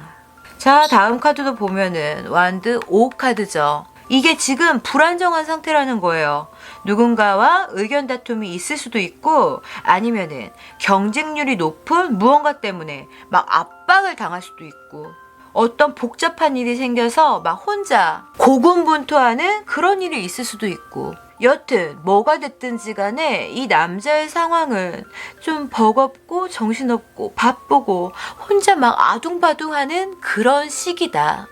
자, 다음 카드도 보면은 완드 5 카드죠. 이게 지금 불안정한 상태라는 거예요. 누군가와 의견 다툼이 있을 수도 있고 아니면은 경쟁률이 높은 무언가 때문에 막 압박을 당할 수도 있고 어떤 복잡한 일이 생겨서 막 혼자 고군분투하는 그런 일이 있을 수도 있고, 여튼 뭐가 됐든지 간에 이 남자의 상황은 좀 버겁고 정신없고 바쁘고 혼자 막 아둥바둥하는 그런 시기다.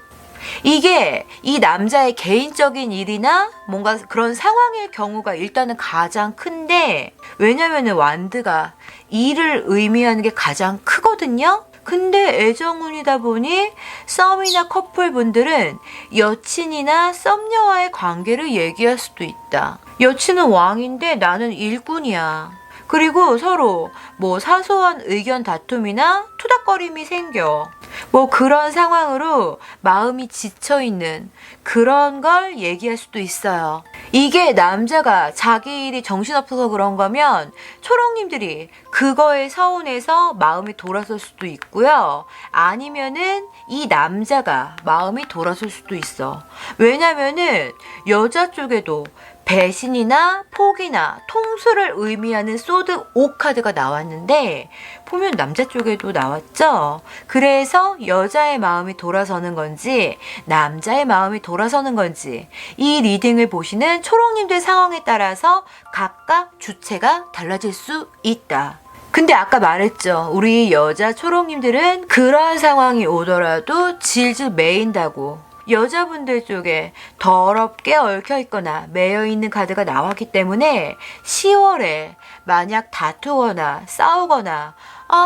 이게 이 남자의 개인적인 일이나 뭔가 그런 상황일 경우가 일단은 가장 큰데, 왜냐면은 완드가 일을 의미하는 게 가장 크거든요. 근데 애정운이다 보니 썸이나 커플분들은 여친이나 썸녀와의 관계를 얘기할 수도 있다. 여친은 왕인데 나는 일꾼이야. 그리고 서로 뭐 사소한 의견 다툼이나 투닥거림이 생겨. 뭐 그런 상황으로 마음이 지쳐있는 그런 걸 얘기할 수도 있어요. 이게 남자가 자기 일이 정신없어서 그런 거면 초롱님들이 그거에 서운해서 마음이 돌아설 수도 있고요. 아니면은 이 남자가 마음이 돌아설 수도 있어. 왜냐면은 여자 쪽에도 배신이나 포기나 통수를 의미하는 소드 5카드가 나왔는데 보면 남자 쪽에도 나왔죠. 그래서 여자의 마음이 돌아서는 건지 남자의 마음이 돌아서는 건지 이 리딩을 보시는 초록님들 상황에 따라서 각각 주체가 달라질 수 있다. 근데 아까 말했죠. 우리 여자 초록님들은 그러한 상황이 오더라도 질질 매인다고. 여자분들 쪽에 더럽게 얽혀있거나 매여있는 카드가 나왔기 때문에 10월에 만약 다투거나 싸우거나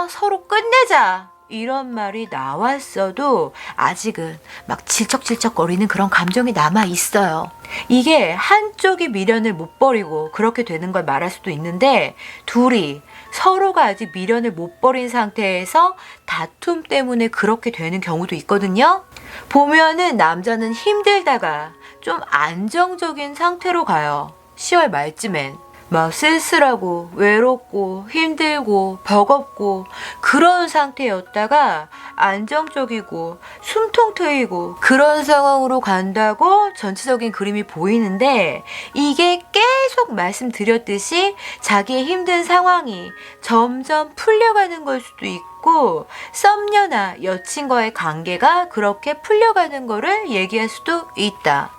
서로 끝내자 이런 말이 나왔어도 아직은 막 질척질척거리는 그런 감정이 남아있어요. 이게 한쪽이 미련을 못 버리고 그렇게 되는 걸 말할 수도 있는데 둘이 서로가 아직 미련을 못 버린 상태에서 다툼 때문에 그렇게 되는 경우도 있거든요. 보면은 남자는 힘들다가 좀 안정적인 상태로 가요. 10월 말쯤엔. 막 쓸쓸하고 외롭고 힘들고 버겁고 그런 상태였다가 안정적이고 숨통 트이고 그런 상황으로 간다고 전체적인 그림이 보이는데 이게 계속 말씀드렸듯이 자기의 힘든 상황이 점점 풀려가는 걸 수도 있고 썸녀나 여친과의 관계가 그렇게 풀려가는 거를 얘기할 수도 있다.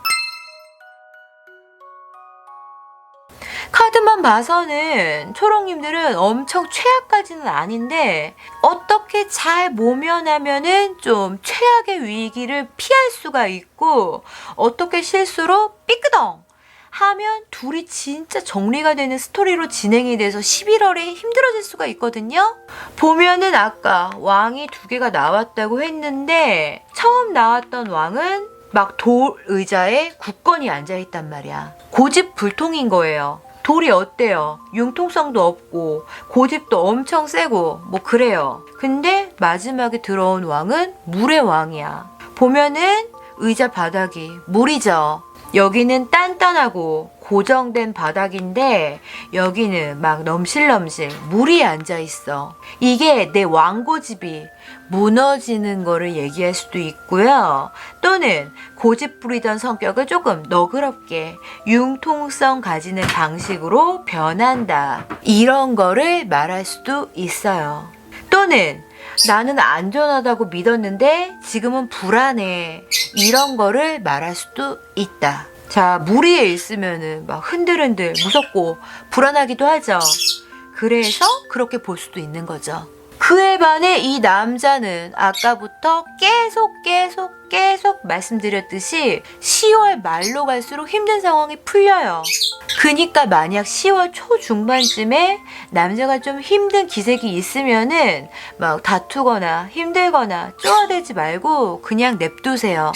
카드만 봐서는 초록님들은 엄청 최악까지는 아닌데 어떻게 잘 모면하면은 좀 최악의 위기를 피할 수가 있고 어떻게 실수로 삐끄덩 하면 둘이 진짜 정리가 되는 스토리로 진행이 돼서 11월에 힘들어질 수가 있거든요. 보면은 아까 왕이 2개가 나왔다고 했는데 처음 나왔던 왕은 막 돌 의자에 굳건히 앉아있단 말이야. 고집불통인 거예요. 돌이 어때요? 융통성도 없고 고집도 엄청 세고 뭐 그래요. 근데 마지막에 들어온 왕은 물의 왕이야. 보면은 의자 바닥이 물이죠. 여기는 단단하고 고정된 바닥인데 여기는 막 넘실넘실 물이 앉아있어. 이게 내 왕고집이 무너지는 거를 얘기할 수도 있고요. 또는 고집 부리던 성격을 조금 너그럽게 융통성 가지는 방식으로 변한다. 이런 거를 말할 수도 있어요. 또는 나는 안전하다고 믿었는데 지금은 불안해. 이런 거를 말할 수도 있다. 자, 물 위에 있으면은 막 흔들흔들 무섭고 불안하기도 하죠. 그래서 그렇게 볼 수도 있는 거죠. 그에 반해 이 남자는 아까부터 계속 말씀드렸듯이 10월 말로 갈수록 힘든 상황이 풀려요. 그니까 만약 10월 초중반쯤에 남자가 좀 힘든 기색이 있으면은 막 다투거나 힘들거나 쪼아대지 말고 그냥 냅두세요.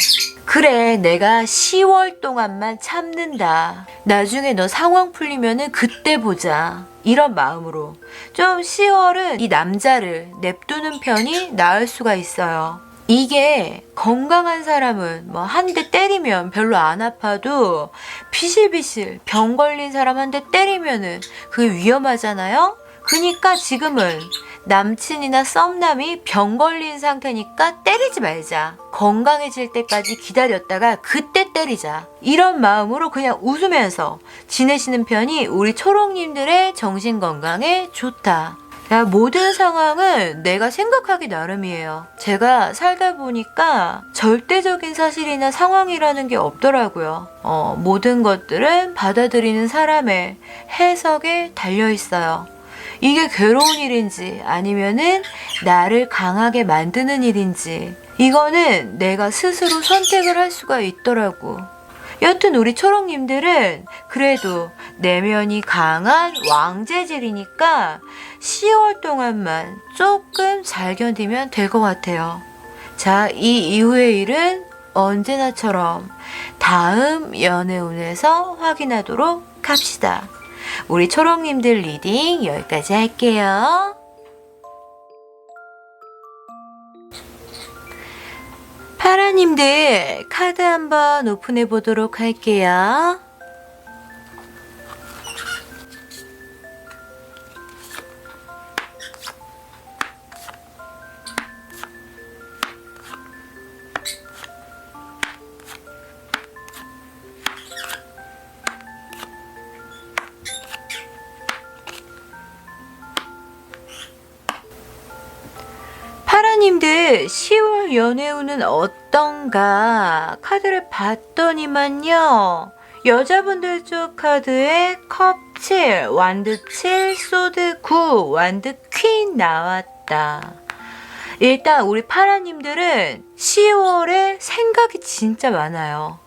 그래, 내가 10월 동안만 참는다. 나중에 너 상황 풀리면은 그때 보자. 이런 마음으로 좀 10월은 이 남자를 냅두는 편이 나을 수가 있어요. 이게 건강한 사람은 뭐 한 대 때리면 별로 안 아파도 비실비실 병 걸린 사람 한 대 때리면은 그게 위험하잖아요? 그니까 지금은 남친이나 썸남이 병 걸린 상태니까 때리지 말자. 건강해질 때까지 기다렸다가 그때 때리자. 이런 마음으로 그냥 웃으면서 지내시는 편이 우리 초록님들의 정신건강에 좋다. 모든 상황은 내가 생각하기 나름이에요. 제가 살다 보니까 절대적인 사실이나 상황이라는 게 없더라고요. 모든 것들은 받아들이는 사람의 해석에 달려 있어요. 이게 괴로운 일인지 아니면은 나를 강하게 만드는 일인지 이거는 내가 스스로 선택을 할 수가 있더라고. 여튼 우리 초록님들은 그래도 내면이 강한 왕재질이니까 10월 동안만 조금 잘 견디면 될 것 같아요. 자, 이 이후의 일은 언제나처럼 다음 연애운에서 확인하도록 합시다. 우리 초록님들 리딩 여기까지 할게요. 파라님들 카드 한번 오픈해 보도록 할게요. 파라님들 10월 연애운은 어떤가 카드를 봤더니만요. 여자분들 쪽 카드에 컵 7, 완드 7, 소드 9, 완드 퀸 나왔다. 일단 우리 파라님들은 10월에 생각이 진짜 많아요.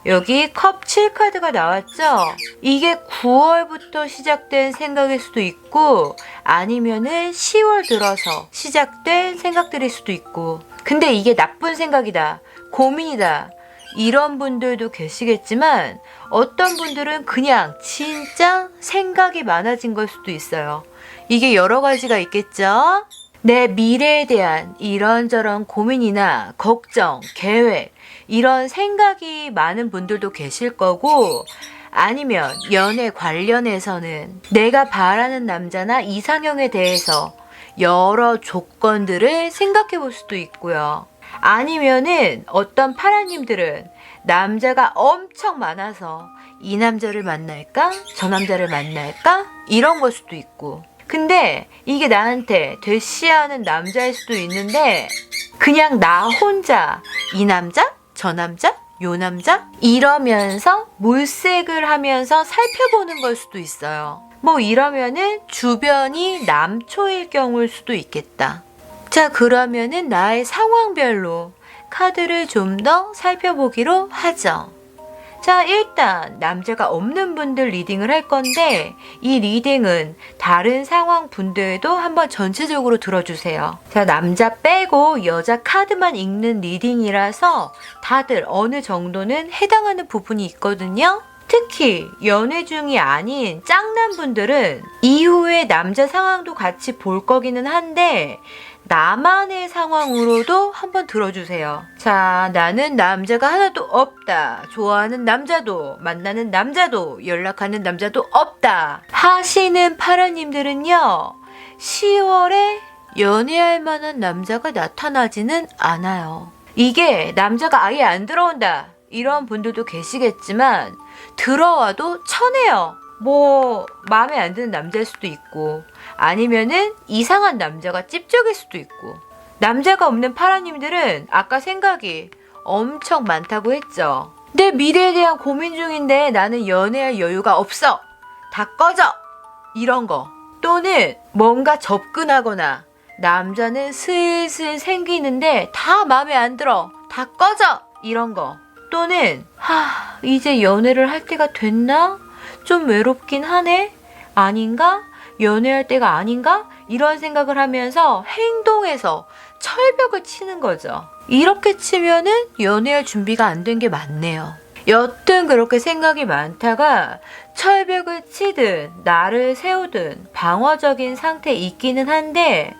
여기 컵 7 카드가 나왔죠? 이게 9월부터 시작된 생각일 수도 있고 아니면은 10월 들어서 시작된 생각들일 수도 있고 근데 이게 나쁜 생각이다, 고민이다 이런 분들도 계시겠지만 어떤 분들은 그냥 진짜 생각이 많아진 걸 수도 있어요. 이게 여러 가지가 있겠죠? 내 미래에 대한 이런저런 고민이나 걱정, 계획 이런 생각이 많은 분들도 계실 거고 아니면 연애 관련해서는 내가 바라는 남자나 이상형에 대해서 여러 조건들을 생각해 볼 수도 있고요. 아니면은 어떤 파라님들은 남자가 엄청 많아서 이 남자를 만날까? 저 남자를 만날까? 이런 걸 수도 있고 근데 이게 나한테 대시하는 남자일 수도 있는데 그냥 나 혼자 이 남자? 저 남자? 요 남자? 이러면서 물색을 하면서 살펴보는 걸 수도 있어요. 뭐 이러면은 주변이 남초일 경우일 수도 있겠다. 자, 그러면은 나의 상황별로 카드를 좀 더 살펴보기로 하죠. 자, 일단 남자가 없는 분들 리딩을 할 건데 이 리딩은 다른 상황 분들도 한번 전체적으로 들어주세요. 자, 남자 빼고 여자 카드만 읽는 리딩이라서 다들 어느 정도는 해당하는 부분이 있거든요. 특히 연애 중이 아닌 짝남 분들은 이후에 남자 상황도 같이 볼 거기는 한데 나만의 상황으로도 한번 들어주세요. 자, 나는 남자가 하나도 없다. 좋아하는 남자도, 만나는 남자도, 연락하는 남자도 없다. 하시는 파라님들은요, 10월에 연애할 만한 남자가 나타나지는 않아요. 이게 남자가 아예 안 들어온다. 이런 분들도 계시겠지만, 들어와도 천해요. 뭐 마음에 안 드는 남자일 수도 있고 아니면은 이상한 남자가 찝쩍일 수도 있고 남자가 없는 파라님들은 아까 생각이 엄청 많다고 했죠. 내 미래에 대한 고민 중인데 나는 연애할 여유가 없어. 다 꺼져. 이런 거 또는 뭔가 접근하거나 남자는 슬슬 생기는데 다 마음에 안 들어. 다 꺼져. 이런 거 또는 이제 연애를 할 때가 됐나? 좀 외롭긴 하네? 아닌가? 연애할 때가 아닌가? 이런 생각을 하면서 행동에서 철벽을 치는 거죠. 이렇게 치면은 연애할 준비가 안 된 게 맞네요. 여튼 그렇게 생각이 많다가 철벽을 치든 나를 세우든 방어적인 상태에 있기는 한데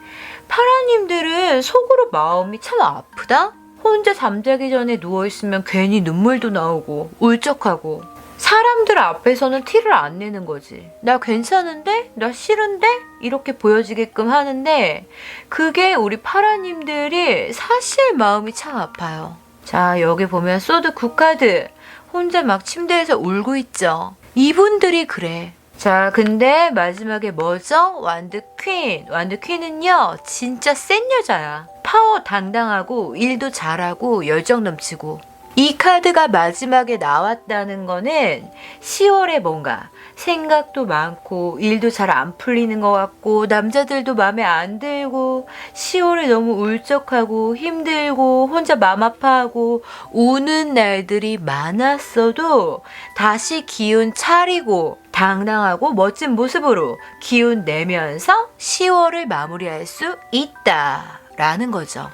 파라님들은 속으로 마음이 참 아프다? 혼자 잠자기 전에 누워있으면 괜히 눈물도 나오고 울적하고 사람들 앞에서는 티를 안 내는 거지. 나 괜찮은데? 나 싫은데? 이렇게 보여지게끔 하는데 그게 우리 파라님들이 사실 마음이 참 아파요. 자, 여기 보면 소드 9카드 혼자 막 침대에서 울고 있죠. 이분들이 그래. 자, 근데 마지막에 뭐죠? 완드 퀸. 완드 퀸은요 진짜 센 여자야. 파워 당당하고 일도 잘하고 열정 넘치고 이 카드가 마지막에 나왔다는 거는 10월에 뭔가 생각도 많고 일도 잘 안 풀리는 것 같고 남자들도 마음에 안 들고 10월에 너무 울적하고 힘들고 혼자 마음 아파하고 우는 날들이 많았어도 다시 기운 차리고 당당하고 멋진 모습으로 기운 내면서 10월을 마무리할 수 있다라는 거죠.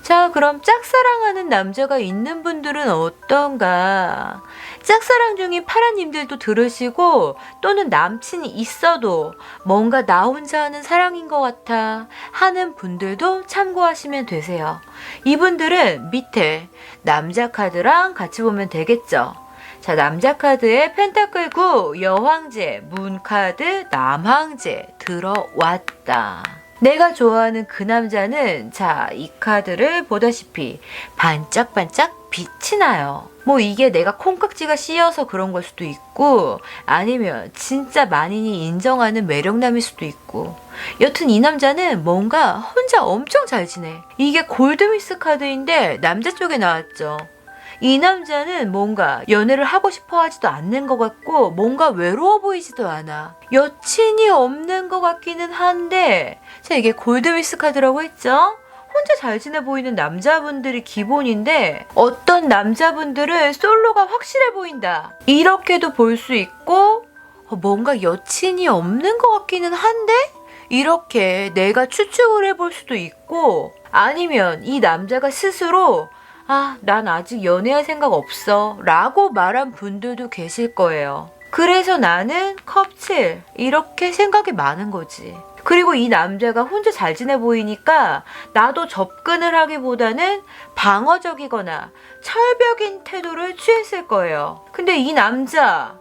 자, 그럼 짝사랑하는 남자가 있는 분들은 어떤가? 짝사랑 중인 파라님들도 들으시고 또는 남친이 있어도 뭔가 나 혼자 하는 사랑인 것 같아 하는 분들도 참고하시면 되세요. 이분들은 밑에 남자 카드랑 같이 보면 되겠죠. 자, 남자 카드에 펜타클 9, 여황제, 문 카드, 남황제 들어왔다. 내가 좋아하는 그 남자는 자, 이 카드를 보다시피 반짝반짝 빛이 나요. 뭐 이게 내가 콩깍지가 씌여서 그런 걸 수도 있고 아니면 진짜 만인이 인정하는 매력남일 수도 있고 여튼 이 남자는 뭔가 혼자 엄청 잘 지내. 이게 골드미스 카드인데 남자 쪽에 나왔죠. 이 남자는 뭔가 연애를 하고 싶어 하지도 않는 것 같고 뭔가 외로워 보이지도 않아. 여친이 없는 것 같기는 한데 자 이게 골드미스 카드라고 했죠? 혼자 잘 지내 보이는 남자분들이 기본인데 어떤 남자분들은 솔로가 확실해 보인다. 이렇게도 볼 수 있고 뭔가 여친이 없는 것 같기는 한데 이렇게 내가 추측을 해볼 수도 있고 아니면 이 남자가 스스로 난 아직 연애할 생각 없어 라고 말한 분들도 계실 거예요. 그래서 나는 컵7 이렇게 생각이 많은 거지. 그리고 이 남자가 혼자 잘 지내 보이니까 나도 접근을 하기보다는 방어적이거나 철벽인 태도를 취했을 거예요. 근데 이 남자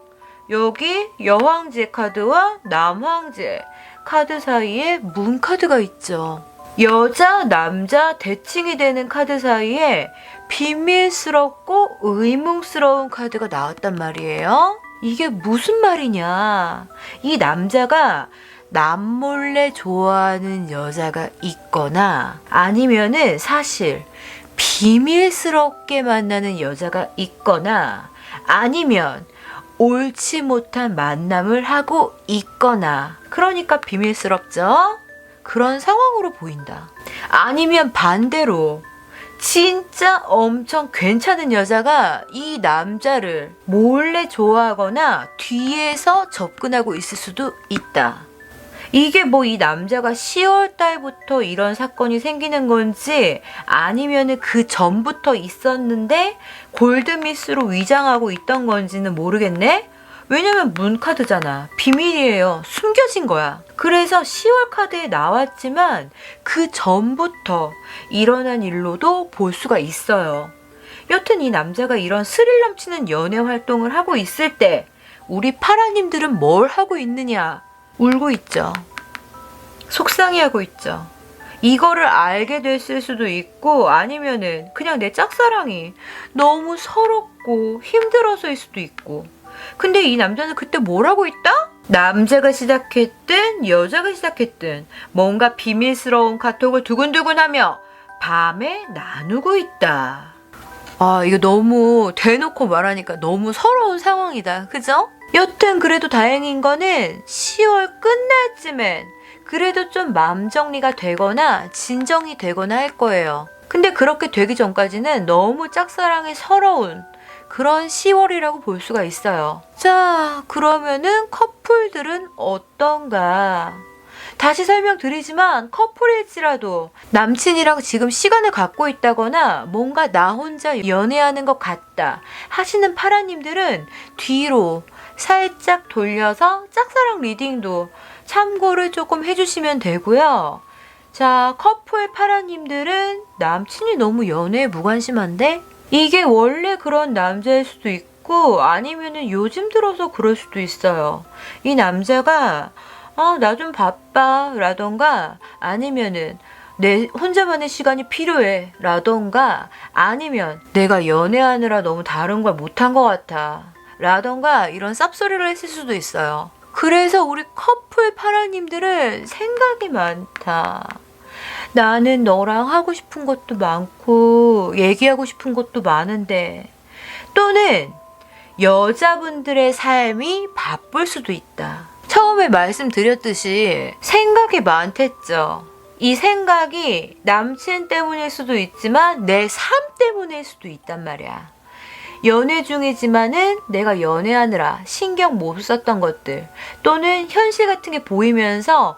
여기 여황제 카드와 남황제 카드 사이에 문 카드가 있죠. 여자, 남자 대칭이 되는 카드 사이에 비밀스럽고 의문스러운 카드가 나왔단 말이에요. 이게 무슨 말이냐. 이 남자가 남몰래 좋아하는 여자가 있거나 아니면은 사실 비밀스럽게 만나는 여자가 있거나 아니면 옳지 못한 만남을 하고 있거나 그러니까 비밀스럽죠? 그런 상황으로 보인다. 아니면 반대로 진짜 엄청 괜찮은 여자가 이 남자를 몰래 좋아하거나 뒤에서 접근하고 있을 수도 있다. 이게 뭐 이 남자가 10월 달부터 이런 사건이 생기는 건지 아니면은 그 전부터 있었는데 골드미스로 위장하고 있던 건지는 모르겠네? 왜냐면 문카드잖아. 비밀이에요. 숨겨진 거야. 그래서 10월 카드에 나왔지만 그 전부터 일어난 일로도 볼 수가 있어요. 여튼 이 남자가 이런 스릴 넘치는 연애 활동을 하고 있을 때 우리 파라님들은 뭘 하고 있느냐? 울고 있죠. 속상해하고 있죠. 이거를 알게 됐을 수도 있고 아니면은 그냥 내 짝사랑이 너무 서럽고 힘들어서일 수도 있고 근데 이 남자는 그때 뭘 하고 있다? 남자가 시작했든 여자가 시작했든 뭔가 비밀스러운 카톡을 두근두근하며 밤에 나누고 있다. 이거 너무 대놓고 말하니까 너무 서러운 상황이다. 그죠? 여튼 그래도 다행인 거는 10월 끝날 쯤엔 그래도 좀 마음 정리가 되거나 진정이 되거나 할 거예요. 근데 그렇게 되기 전까지는 너무 짝사랑이 서러운 그런 10월이라고 볼 수가 있어요. 자, 그러면은 커플들은 어떤가? 다시 설명드리지만 커플일지라도 남친이랑 지금 시간을 갖고 있다거나 뭔가 나 혼자 연애하는 것 같다 하시는 파라님들은 뒤로 살짝 돌려서 짝사랑 리딩도 참고를 조금 해주시면 되고요. 자, 커플 파라님들은 남친이 너무 연애에 무관심한데? 이게 원래 그런 남자일 수도 있고 아니면은 요즘 들어서 그럴 수도 있어요. 이 남자가 나 좀 바빠 라던가 아니면은 내 혼자만의 시간이 필요해 라던가 아니면 내가 연애하느라 너무 다른 걸 못한 것 같아 라던가 이런 쌉소리를 했을 수도 있어요. 그래서 우리 커플 파라님들은 생각이 많다. 나는 너랑 하고 싶은 것도 많고 얘기하고 싶은 것도 많은데 또는 여자분들의 삶이 바쁠 수도 있다. 처음에 말씀드렸듯이 생각이 많댔죠. 이 생각이 남친 때문일 수도 있지만 내 삶 때문일 수도 있단 말이야. 연애 중이지만은 내가 연애하느라 신경 못 썼던 것들 또는 현실 같은 게 보이면서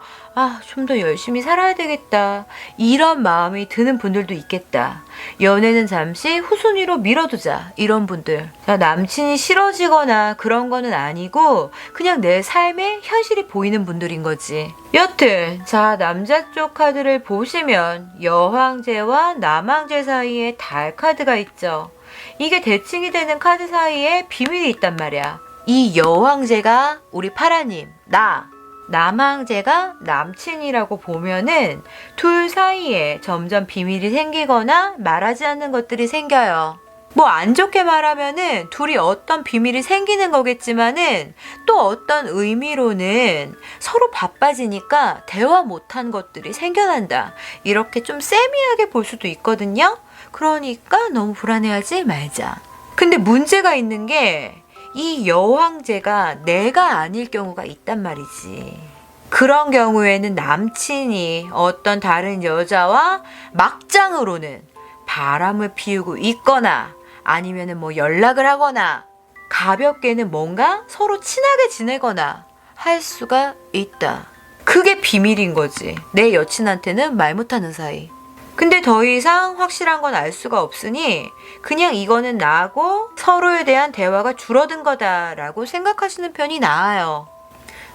좀 더 열심히 살아야 되겠다 이런 마음이 드는 분들도 있겠다. 연애는 잠시 후순위로 밀어두자 이런 분들. 자, 남친이 싫어지거나 그런 거는 아니고 그냥 내 삶의 현실이 보이는 분들인 거지. 여튼 자, 남자 쪽 카드를 보시면 여황제와 남황제 사이에 달 카드가 있죠. 이게 대칭이 되는 카드 사이에 비밀이 있단 말이야. 이 여황제가 우리 파라님, 남황제가 남친이라고 보면은 둘 사이에 점점 비밀이 생기거나 말하지 않는 것들이 생겨요. 뭐 안 좋게 말하면은 둘이 어떤 비밀이 생기는 거겠지만은 또 어떤 의미로는 서로 바빠지니까 대화 못한 것들이 생겨난다. 이렇게 좀 세미하게 볼 수도 있거든요. 그러니까 너무 불안해하지 말자. 근데 문제가 있는 게 이 여왕제가 내가 아닐 경우가 있단 말이지. 그런 경우에는 남친이 어떤 다른 여자와 막장으로는 바람을 피우고 있거나 아니면은 뭐 연락을 하거나 가볍게는 뭔가 서로 친하게 지내거나 할 수가 있다. 그게 비밀인 거지. 내 여친한테는 말 못하는 사이. 근데 더 이상 확실한 건 알 수가 없으니 그냥 이거는 나하고 서로에 대한 대화가 줄어든 거다라고 생각하시는 편이 나아요.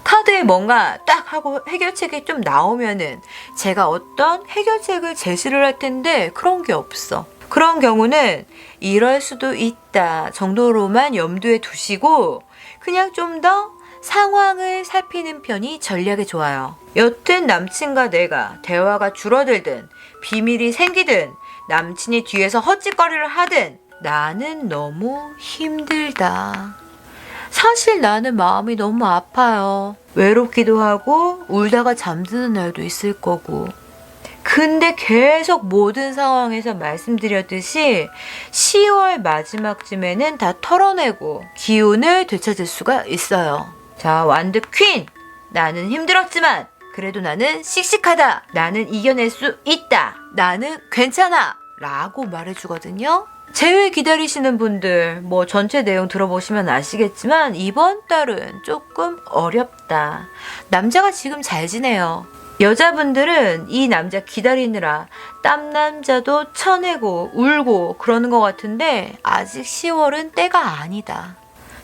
카드에 뭔가 딱 하고 해결책이 좀 나오면은 제가 어떤 해결책을 제시를 할 텐데 그런 게 없어. 그런 경우는 이럴 수도 있다 정도로만 염두에 두시고 그냥 좀 더 상황을 살피는 편이 전략에 좋아요. 여튼 남친과 내가 대화가 줄어들든 비밀이 생기든 남친이 뒤에서 헛짓거리를 하든 나는 너무 힘들다. 사실 나는 마음이 너무 아파요. 외롭기도 하고 울다가 잠드는 날도 있을 거고. 근데 계속 모든 상황에서 말씀드렸듯이 10월 마지막쯤에는 다 털어내고 기운을 되찾을 수가 있어요. 자, 완드 퀸! 나는 힘들었지만 그래도 나는 씩씩하다. 나는 이겨낼 수 있다. 나는 괜찮아. 라고 말해주거든요. 제외 기다리시는 분들 뭐 전체 내용 들어보시면 아시겠지만 이번 달은 조금 어렵다. 남자가 지금 잘 지내요. 여자분들은 이 남자 기다리느라 땀남자도 쳐내고 울고 그러는 것 같은데 아직 10월은 때가 아니다.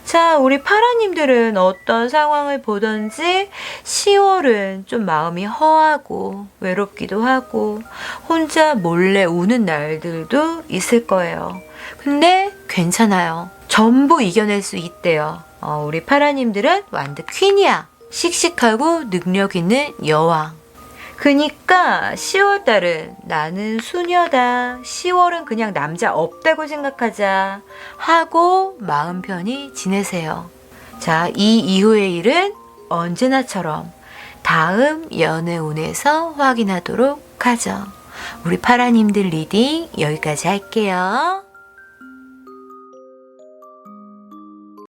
자, 우리 파라님들은 어떤 상황을 보던지 10월은 좀 마음이 허하고 외롭기도 하고 혼자 몰래 우는 날들도 있을 거예요. 근데 괜찮아요. 전부 이겨낼 수 있대요. 우리 파라님들은 완드 퀸이야. 씩씩하고 능력 있는 여왕. 그니까 10월달은 나는 수녀다. 10월은 그냥 남자 없다고 생각하자 하고 마음 편히 지내세요. 자, 이 이후의 일은 언제나처럼 다음 연애운에서 확인하도록 하죠. 우리 파라님들 리딩 여기까지 할게요.